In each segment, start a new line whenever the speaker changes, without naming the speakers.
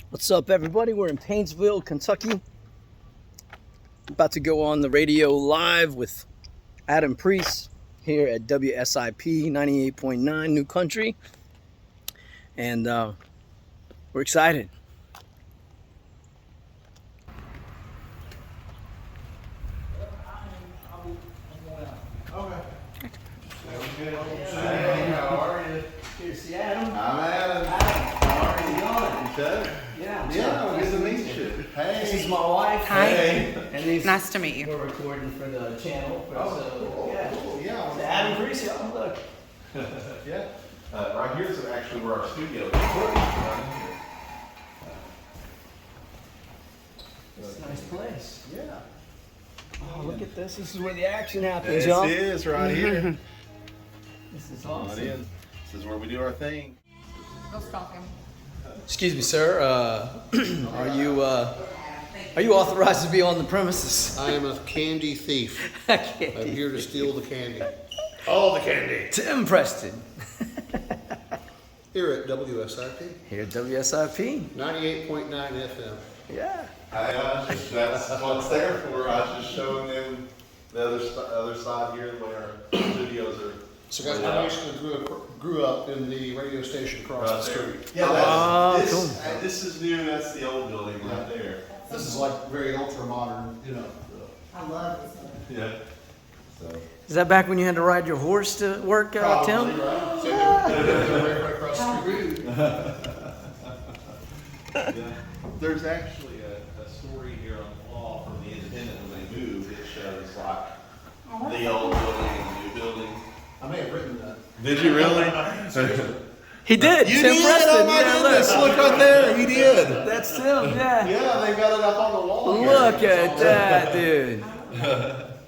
What's up, everybody? We're in Painesville, Kentucky. About to go on the radio live with Adam Preece here at WSIP 98.9 New Country. And we're excited.
Hey, how are you?
Here, see Adam?
I'm Adam. How are you doing? Good?
Yeah,
Good to meet you. Hey.
This is my wife.
Hi.
Hey.
And these,
Nice to meet you.
we're recording for the channel.
Oh,
yeah.
cool. Yeah.
So Adam Preece, y'all, look.
Yeah. Right here is actually where our studio is. Right here.
It's a nice place.
Yeah.
Oh, look at this. This is where the action happens,
This
y'all.
is right here.
This is
Come on
awesome.
in. This is where we do our thing.
Go stalk him.
Excuse me, sir. Are you authorized to be on the premises?
I am a candy thief.
Okay.
I'm here to steal the candy. All the candy.
Tim Preston.
Here at WSIP,
Here at WSIP.
98.9 FM.
Yeah.
That's what it's there for. I was just showing them the other side here where our studios are.
So guys, I basically grew up in the radio station across the street.
Yeah,
Oh, cool.
this is new. That's the old building right there.
This is like very ultra modern, you know.
I love this.
Yeah. So.
Is that back when you had to ride your horse to work, Tim?
Right. So they're right across the street.
Yeah. There's actually a story here on the wall from the Independent when they moved. It shows like the old building and the new building.
I may have written that.
Did you really?
He did.
You
Tim
did?
Preston.
Oh my
Yeah,
goodness!
look.
Look right there. He did.
That's Tim. Yeah.
Yeah, they got it up on the wall. here.
Look at that, dude.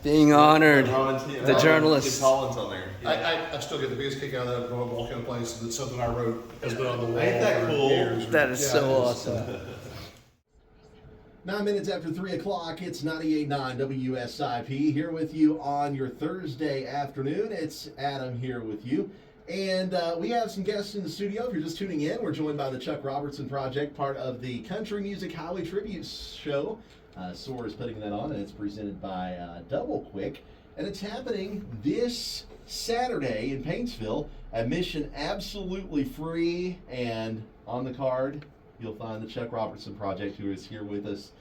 Being honored. The journalist.
Tim Collins on there.
I still get the biggest kick out of that going walking in a place that something I wrote has been on the wall
Ain't that
for
cool?
years.
That is so
it is.
awesome.
9 minutes after 3 o'clock, it's 98.9 WSIP here with you on your Thursday afternoon. It's Adam here with you. And we have some guests in the studio. If you're just tuning in, we're joined by the Chuck Robertson Project, part of the Country Music Highway Tribute Show. SOAR is putting that on, and it's presented by Double Quick. And it's happening this Saturday in Painesville. Admission absolutely free, and on the card, you'll find the Chuck Robertson Project, who is here with us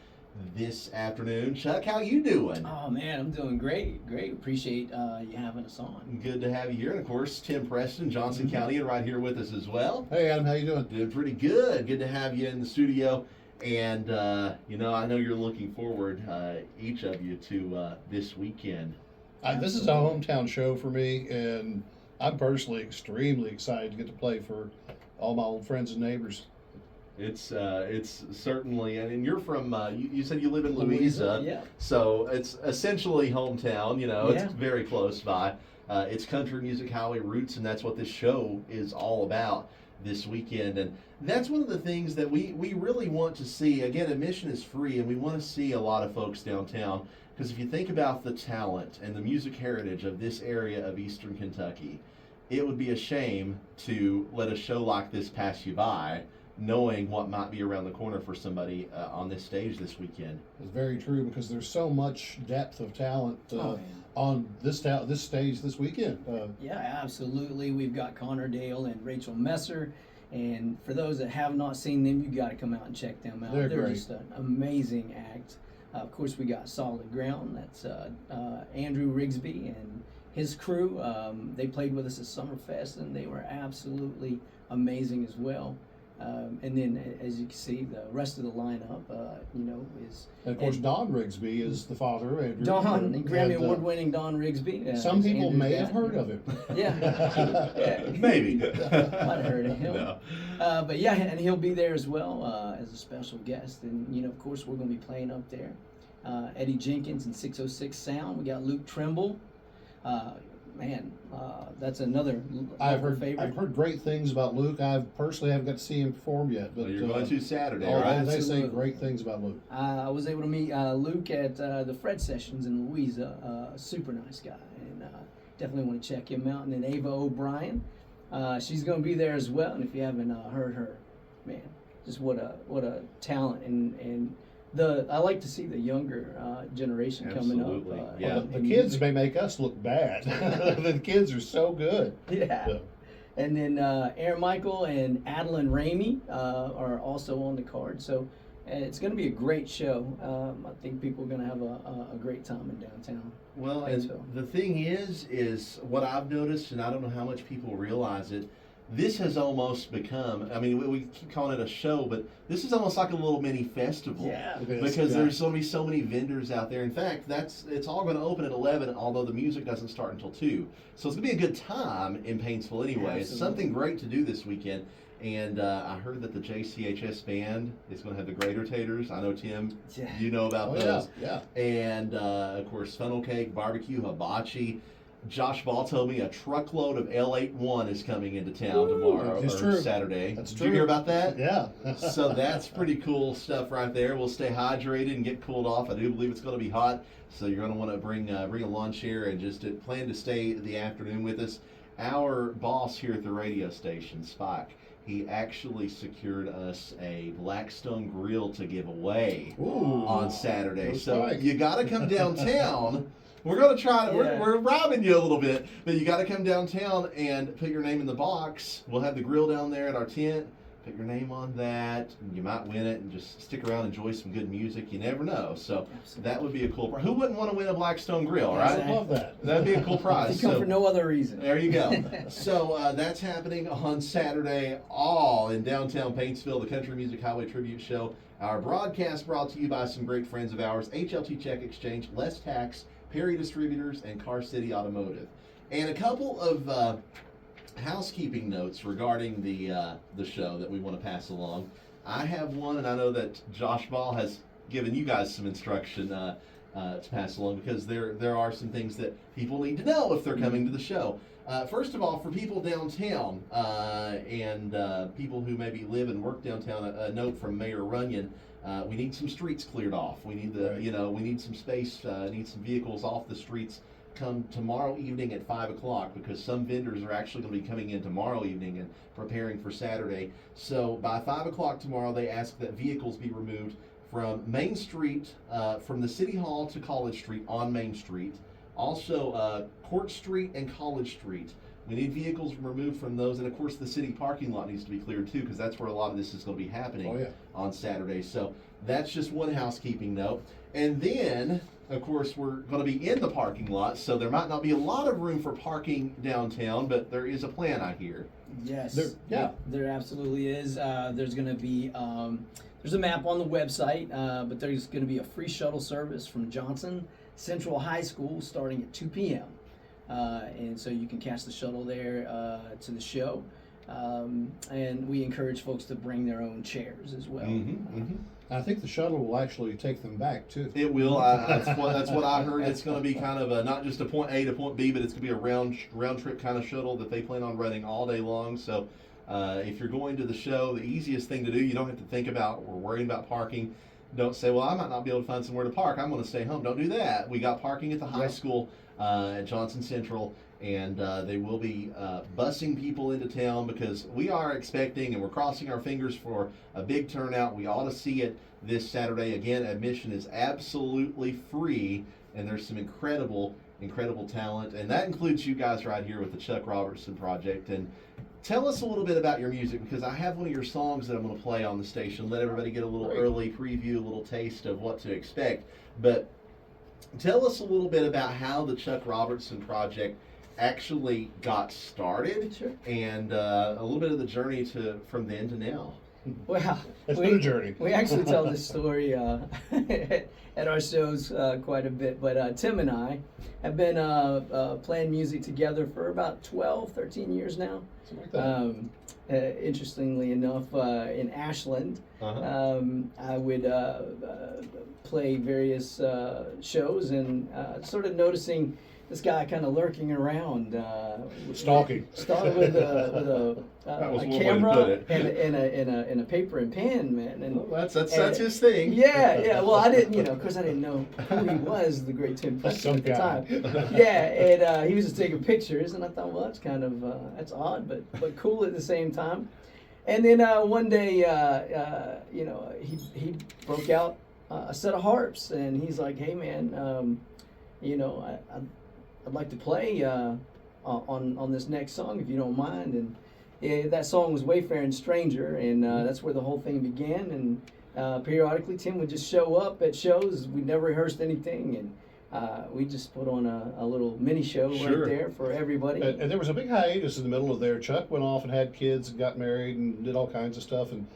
this afternoon. Chuck, how you doing?
Oh man, I'm doing great. Great. Appreciate you having us on.
Good to have you here. And of course, Tim Preston, Johnson County, and right here with us as well.
Hey Adam, how you doing?
Doing pretty good. Good to have you in the studio. And, I know you're looking forward, each of you, to this weekend.
This is a hometown show for me, and I'm personally extremely excited to get to play for all my old friends and neighbors.
It's certainly, and you're from, you said you live in Louisa,
yeah.
so it's essentially hometown,
Yeah.
it's very close by. It's Country Music Highway Roots, and that's what this show is all about this weekend. And that's one of the things that we really want to see. Again, admission is free, and we want to see a lot of folks downtown, because if you think about the talent and the music heritage of this area of Eastern Kentucky, it would be a shame to let a show like this pass you by, knowing what might be around the corner for somebody on this stage this weekend.
It's very true because there's so much depth of talent on this stage this weekend.
Yeah, absolutely. We've got Connor Dale and Rachel Messer. And for those that have not seen them, you got to come out and check them out.
They're great.
Just an amazing act. Of course, we got Solid Ground. That's Andrew Rigsby and his crew. They played with us at Summerfest, and they were absolutely amazing as well. And then, as you can see, the rest of the lineup, is...
And of course, Don Rigsby is the father of Andrew.
Don, Grammy
And,
Award-winning Don Rigsby.
some people
Andrew's
may
dad.
have heard of him.
Yeah.
Maybe.
Might have heard of him.
No.
But yeah, and he'll be there as well as a special guest. And, of course, we're going to be playing up there. Eddie Jenkins and 606 Sound. We got Luke Trimble. That's another
I've
favorite.
heard great things about Luke. I personally haven't got to see him perform yet. But
Well, you're going to Saturday,
oh,
right?
they say
Absolutely.
great things about Luke.
I was able to meet Luke at the Fred Sessions in Louisa. Super nice guy, and definitely want to check him out. And then Ava O'Brien, she's going to be there as well. And if you haven't heard her, man, just what a talent, and I like to see the younger generation coming up.
Absolutely, yeah.
in
The
music.
kids may make us look bad. The kids are so good.
Yeah.
So,
And then Aaron Michael and Adeline Ramey are also on the card. So it's going to be a great show. I think people are going to have a great time in downtown.
Well, and the thing is what I've noticed, and I don't know how much people realize it, this has almost become, I mean, we keep calling it a show, but this is almost like a little mini festival.
Yeah.
it is,
Because
yeah.
there's going to be so many vendors out there. In fact, it's all going to open at 11, although the music doesn't start until 2. So it's going to be a good time in Paintsville anyway. It's something great to do this weekend. And I heard that the JCHS band is going to have the Grater Taters. I know, Tim, you know about those.
Yeah.
And, of course, funnel cake, barbecue, hibachi. Josh Ball told me a truckload of L81 is coming into town tomorrow
That's
or
true.
Saturday.
That's
Did
true.
you hear about that?
Yeah.
So that's pretty cool stuff right there. We'll stay hydrated and get cooled off. I do believe it's going to be hot, so you're going to want to bring a lawn chair and just plan to stay the afternoon with us. Our boss here at the radio station, Spike, he actually secured us a Blackstone grill to give away
Ooh.
on Saturday.
Go
So
Spike.
you got to come downtown. We're going to try to, we're robbing you a little bit, but you got to come downtown and put your name in the box. We'll have the grill down there at our tent. Put your name on that. And you might win it, and just stick around and enjoy some good music. You never know. So that would be a cool prize. Who wouldn't want to win a Blackstone grill, right?
I love that.
That'd be a cool prize.
You come for no other reason.
There you go. So that's happening on Saturday, all in downtown Paintsville, the Country Music Highway Tribute Show. Our broadcast brought to you by some great friends of ours, HLT Check Exchange, Less Tax, Perry Distributors, and Car City Automotive. And a couple of housekeeping notes regarding the show that we want to pass along. I have one, and I know that Josh Ball has given you guys some instruction to pass along, because there are some things that people need to know if they're coming to the show. First of all, for people downtown and people who maybe live and work downtown, a note from Mayor Runyon. We need some streets cleared off. We need we need some space, need some vehicles off the streets come tomorrow evening at 5 o'clock, because some vendors are actually going to be coming in tomorrow evening and preparing for Saturday. So by 5 o'clock tomorrow, they ask that vehicles be removed from Main Street, from the City Hall to College Street on Main Street. Also, Court Street and College Street. We need vehicles removed from those, and of course the city parking lot needs to be cleared too, because that's where a lot of this is going to be happening on Saturday. So that's just one housekeeping note. And then, of course, we're going to be in the parking lot, so there might not be a lot of room for parking downtown, but there is a plan, I hear.
Yes.
There
Absolutely is. There's going to be there's a map on the website, but there's going to be a free shuttle service from Johnson Central High School starting at 2 p.m. And so you can catch the shuttle there to the show. And we encourage folks to bring their own chairs as well.
I think the shuttle will actually take them back too.
It will. That's what I heard. It's going to be kind of not just a point A to point B, but it's going to be a round trip kind of shuttle that they plan on running all day long. So if you're going to the show, the easiest thing to do, you don't have to think about or worry about parking. Don't say, well, I might not be able to find somewhere to park. I'm going to stay home. Don't do that. We got parking at the high school at Johnson Central, and they will be busing people into town, because we are expecting, and we're crossing our fingers for a big turnout. We ought to see it this Saturday. Again, admission is absolutely free, and there's some incredible talent, and that includes you guys right here with the Chuck Robertson Project. And tell us a little bit about your music, because I have one of your songs that I'm going to play on the station. Let everybody get a little early preview, a little taste of what to expect. But tell us a little bit about how the Chuck Robertson Project actually got started, and a little bit of the journey from then to now.
Well,
It's been a journey.
We actually tell this story at our shows quite a bit, but Tim and I have been playing music together for about 12, 13 years now.
Something like that.
Interestingly enough, in Ashland, I would play various shows, and started noticing this guy kind of lurking around,
Stalking.
Started with a
That was one way to
camera
put it.
and a paper and pen, man. And
Well, that's his thing.
Yeah. Well, I didn't, of course, I didn't know who he was, the great Tim Preston at the time. Yeah, and he was just taking pictures, and I thought, well, that's kind of that's odd, but cool at the same time. And then one day, you know, he broke out a set of harps, and he's like, "Hey, man, you know, I'd like to play on this next song if you don't mind." And that song was "Wayfaring Stranger," and that's where the whole thing began. And periodically, Tim would just show up at shows. We never rehearsed anything, and we just put on a little mini show
Sure.
right there for everybody.
And there was a big hiatus in the middle of there. Chuck went off and had kids and got married and did all kinds of stuff. And,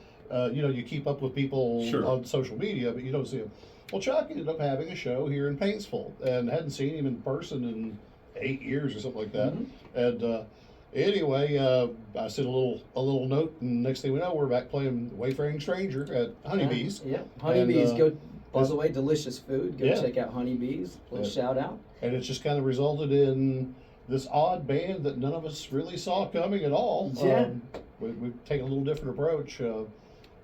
you know, you keep up with people
Sure.
on social media, but you don't see them. Well, Chuck ended up having a show here in Paintsville and hadn't seen him in person in 8 years or something like that. And anyway, I sent a little note, and next thing we know, we're back playing Wayfaring Stranger at Honeybees.
Yeah, Honeybees.
And,
Go, by the way, delicious food. Go
Yeah.
check out Honeybees. Little shout out.
And it's just kind of resulted in this odd band that none of us really saw coming at all.
Yeah.
We take a little different approach.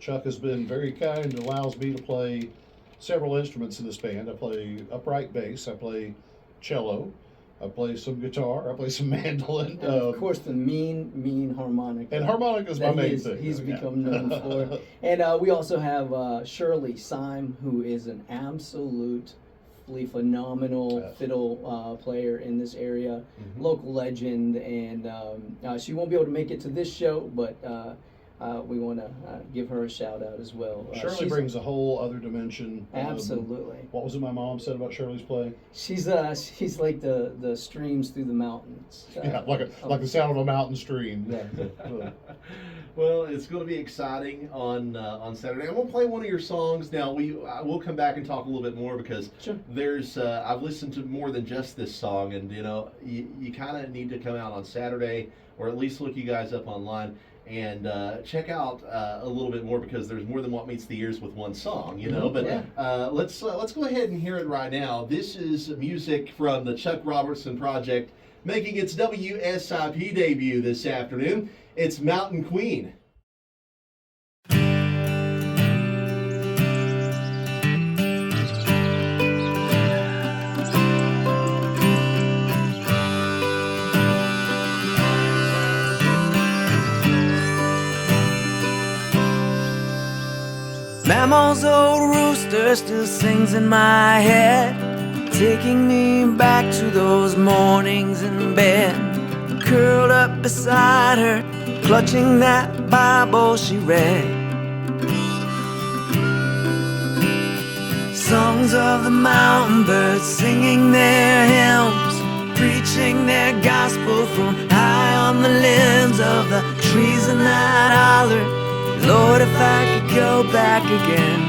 Chuck has been very kind and allows me to play several instruments in this band. I play upright bass, I play cello, I play some guitar, I play some mandolin.
And of course, the mean harmonica.
And harmonica is my
that
main
he's-
thing.
He's
Yeah.
become known for. And we also have Shirley Syme, who is an absolutely phenomenal
Yes.
fiddle player in this area, local legend. And she won't be able to make it to this show, but we want to give her a shout out as well.
Shirley
she's-
brings a whole other dimension.
Absolutely.
What was it my mom said about Shirley's play?
She's like the streams through the mountains.
Yeah, like the sound of a mountain stream.
Yeah.
Well, it's going to be exciting on Saturday. I'm going to play one of your songs. Now we'll come back and talk a little bit more because
Sure.
there's I've listened to more than just this song, and you know you kind of need to come out on Saturday or at least look you guys up online and check out a little bit more because there's more than what meets the ears with one song, you know. But
Yeah.
let's go ahead and hear it right now. This is music from the Chuck Robertson Project making its WSIP debut this afternoon. It's Mountain Queen.
Mama's old rooster still sings in my head, taking me back to those mornings in bed, curled up beside her, clutching that Bible she read. Songs of the mountain birds singing their hymns, preaching their gospel from high on the limbs of the trees in that holler. Lord, if I could go back again,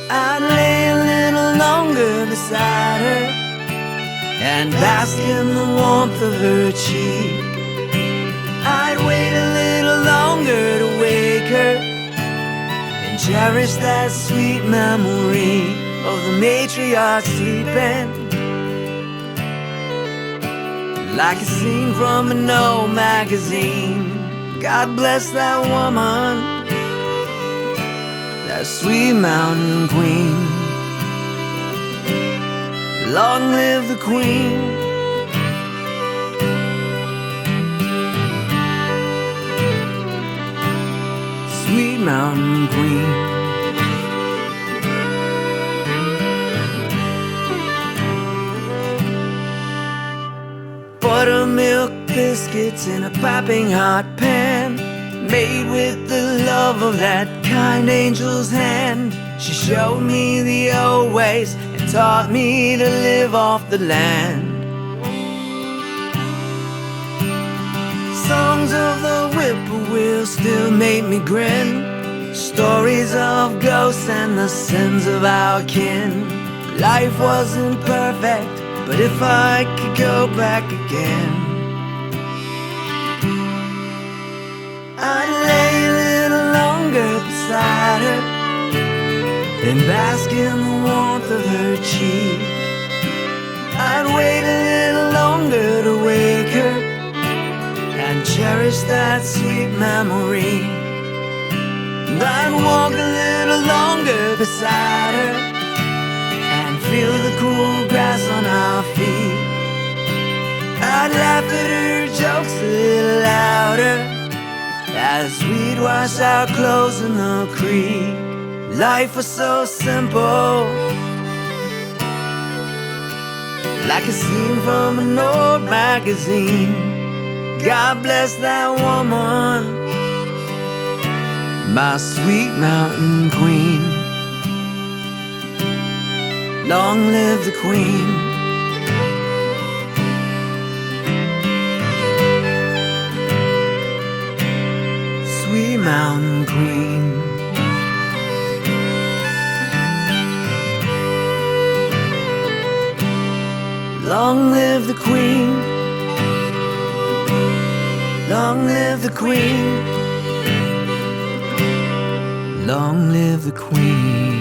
I'd lay a little longer beside her and bask in the warmth of her cheek. I'd wait a little longer to wake her and cherish that sweet memory of the matriarch sleeping like a scene from an old magazine. God bless that woman, that sweet mountain queen. Long live the queen. Sweet mountain queen. Buttermilk biscuits in a piping hot pan, made with the love of that kind angel's hand. She showed me the old ways and taught me to live off the land. Songs of the whippoorwill still made me grin, stories of ghosts and the sins of our kin. Life wasn't perfect, but if I could go back again, I'd lay a little longer beside her and bask in the warmth of her cheek. I'd wait a little longer to wake her and cherish that sweet memory. I'd walk a little longer beside her and feel the cool grass on our feet. I'd laugh at her jokes a little louder as we'd wash our clothes in the creek. Life was so simple, like a scene from an old magazine. God bless that woman, my sweet mountain queen. Long live the queen. Sweet mountain queen. Long live the queen. Long live the queen. Long live the queen.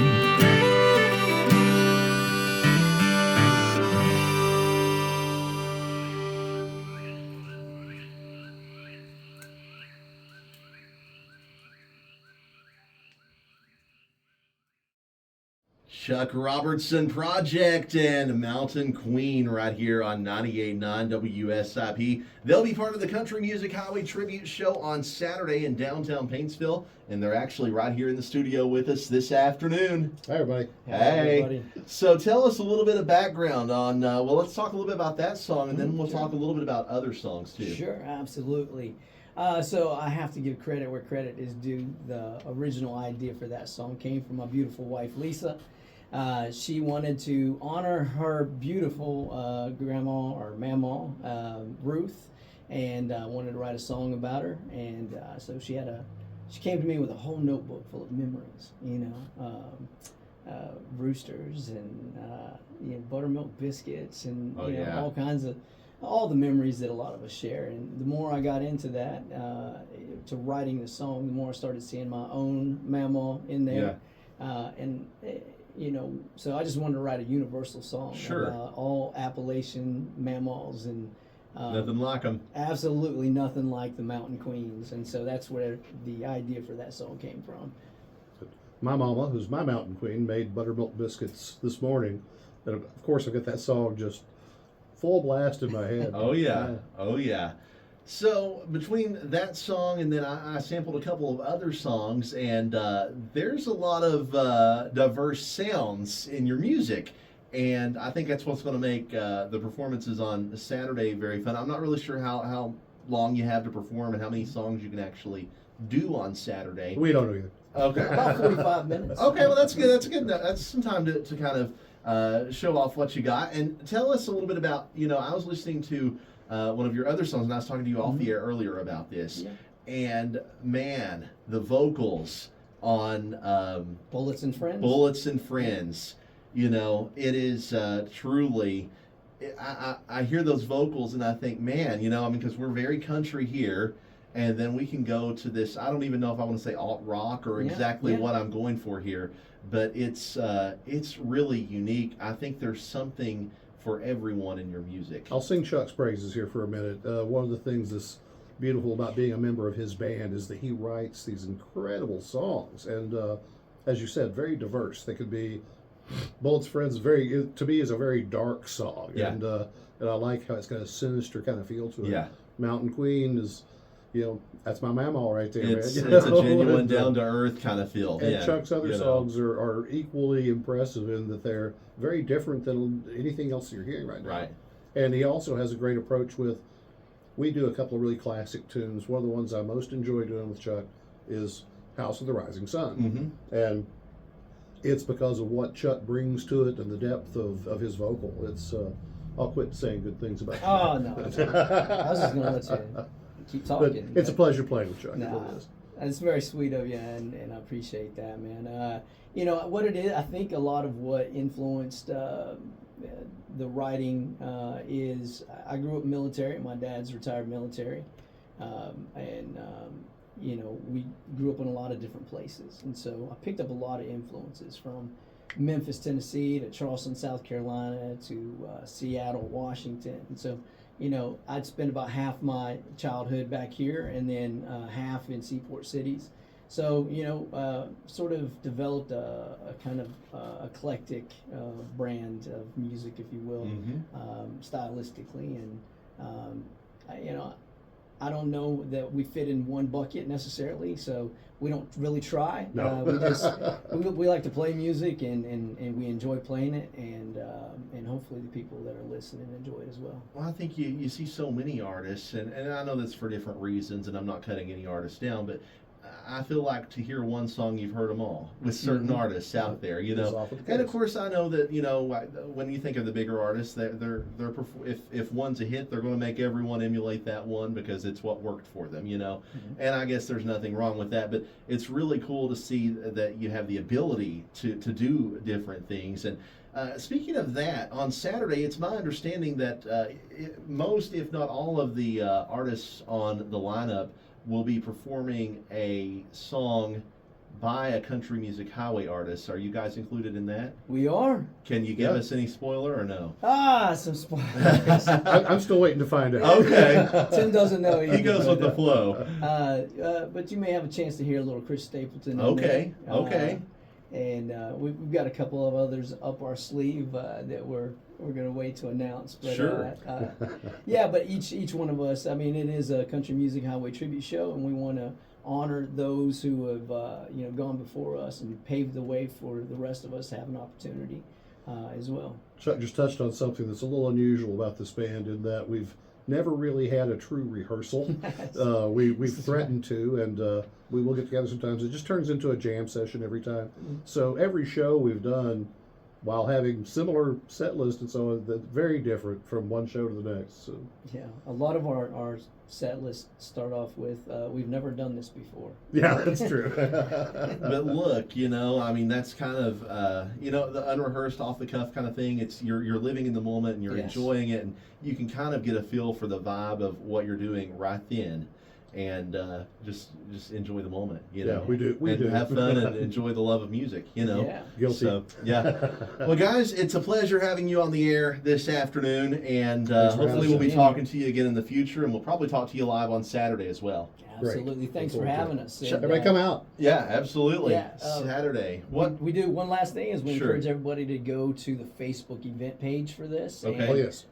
Chuck Robertson Project and Mountain Queen right here on 98.9 WSIP. They'll be part of the Country Music Highway Tribute Show on Saturday in downtown Paintsville, and they're actually right here in the studio with us this afternoon.
Hi, everybody.
Hey.
everybody.
So tell us a little bit of background on, well, let's talk a little bit about that song, and then we'll talk a little bit about other songs, too.
Sure, absolutely. So I have to give credit where credit is due. The original idea for that song came from my beautiful wife, Lisa. She wanted to honor her beautiful grandma or mamaw, Ruth, and wanted to write a song about her. And so she came to me with a whole notebook full of memories, roosters and buttermilk biscuits and all kinds of all the memories that a lot of us share. And the more I got into that, to writing the song, the more I started seeing my own mamaw in there. So I just wanted to write a universal song about all Appalachian mammaws and
Nothing like them.
absolutely nothing like the Mountain Queens. And so that's where the idea for that song came from.
My mama, who's my mountain queen, made buttermilk biscuits this morning. And of course, I've got that song just full blast in my head.
Oh, yeah. Oh, yeah. So between that song and then I sampled a couple of other songs, and there's a lot of diverse sounds in your music. And I think that's what's going to make the performances on Saturday very fun. I'm not really sure how long you have to perform and how many songs you can actually do on Saturday.
We don't know either.
Okay.
About 45 minutes.
Okay, well, that's good. That's good. That's some time to kind of show off what you got. And tell us a little bit about, I was listening to one of your other songs, and I was talking to you off the air earlier about this.
Yeah.
And, man, the vocals on
Bullets and Friends.
Bullets and Friends, it is truly... I hear those vocals, and I think, man, because we're very country here, and then we can go to this, I don't even know if I want to say alt rock or exactly what I'm going for here, but it's really unique. I think there's something for everyone in your music.
I'll sing Chuck's praises here for a minute. One of the things that's beautiful about being a member of his band is that he writes these incredible songs, and as you said, very diverse. They could be Bullets Friends. To me, is a very dark song, and I like how it's got a sinister kind of feel to it.
Yeah.
Mountain Queen is, that's my mamaw right there.
It's
man.
a genuine down to earth kind of feel.
And Chuck's other songs are equally impressive in that they're very different than anything else you're hearing right now.
Right.
And he also has a great approach with, we do a couple of really classic tunes. One of the ones I most enjoy doing with Chuck is House of the Rising Sun.
Mm-hmm.
And it's because of what Chuck brings to it and the depth of his vocal. It's I'll quit saying good things about
Oh, no. I was just going to let you keep talking.
But it's a pleasure playing with Chuck. It
Nah,
really is.
it's very sweet of you, and I appreciate that, man. What it is, I think a lot of what influenced the writing is I grew up military. My dad's retired military, we grew up in a lot of different places, and so I picked up a lot of influences from Memphis, Tennessee, to Charleston, South Carolina, to Seattle, Washington, and so. I'd spent about half my childhood back here and then half in seaport cities. So, sort of developed a kind of eclectic brand of music, if you will, stylistically. And I don't know that we fit in one bucket necessarily, so we don't really try.
No.
We like to play music and we enjoy playing it, and hopefully the people that are listening enjoy it as well.
Well, I think you see so many artists, and I know that's for different reasons, and I'm not cutting any artists down, but I feel like to hear one song, you've heard them all with certain artists out there, you
That's
know.
often the
And of
case.
course, I know that, you know, when you think of the bigger artists, if one's a hit, they're going to make everyone emulate that one because it's what worked for them, you know. And I guess there's nothing wrong with that, but it's really cool to see that you have the ability to do different things. And speaking of that, on Saturday, it's my understanding that most, if not all, of the artists on the lineup will be performing a song by a country music highway artist. Are you guys included in that?
We are.
Can you give
Yeah.
us any spoiler or no?
Some spoilers.
I'm still waiting to find out.
Okay.
Tim doesn't know either.
He goes with the flow.
But you may have a chance to hear a little Chris Stapleton. In
Okay,
there.
okay.
And we've got a couple of others up our sleeve that we're going to wait to announce. But,
Sure.
yeah, but each one of us, I mean, it is a country music highway tribute show, and we want to honor those who have gone before us and paved the way for the rest of us to have an opportunity as well.
Chuck just touched on something that's a little unusual about this band in that we've never really had a true rehearsal. We've threatened to, and we will get together sometimes. It just turns into a jam session every time. So every show we've done, while having similar set list and so on, that's very different from one show to the next. So
Yeah, a lot of our set lists start off with, we've never done this before.
yeah, that's true.
But look, you know, I mean, that's kind of, the unrehearsed, off the cuff kind of thing. It's you're living in the moment and you're
Yes.
enjoying it, and you can kind of get a feel for the vibe of what you're doing right then, and just enjoy the moment. You
Yeah,
know,
we do. We
and
do.
have fun and enjoy the love of music. You know,
Yeah.
Guilty.
So yeah. Well, guys, it's a pleasure having you on the air this afternoon, and
Thanks for
hopefully
having
we'll be
us.
talking to you again in the future, and we'll probably talk to you live on Saturday as well.
Great.
Absolutely. Thanks
Look
for
forward to
having
it.
us.
Everybody come out.
Yeah, absolutely.
Yeah,
Saturday. What?
We do one last thing is we
Sure.
encourage everybody to go to the Facebook event page for this.
Okay.
Oh,
And,
yes.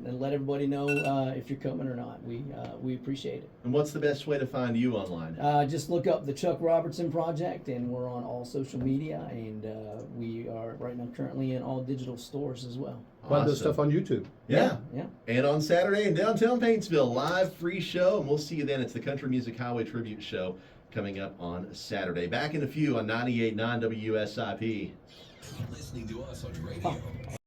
and let everybody know if you're coming or not. We appreciate it.
And what's the best way to find you online?
Just look up the Chuck Robertson Project, and we're on all social media, and we are right now currently in all digital stores as well.
Find this stuff on YouTube.
Yeah.
Yeah.
And on Saturday in downtown Paintsville, live free show, and we'll see you then. It's the Country Music Highway Tribute Show coming up on Saturday. Back in a few on 98.9 WSIP.
Listening to us on radio.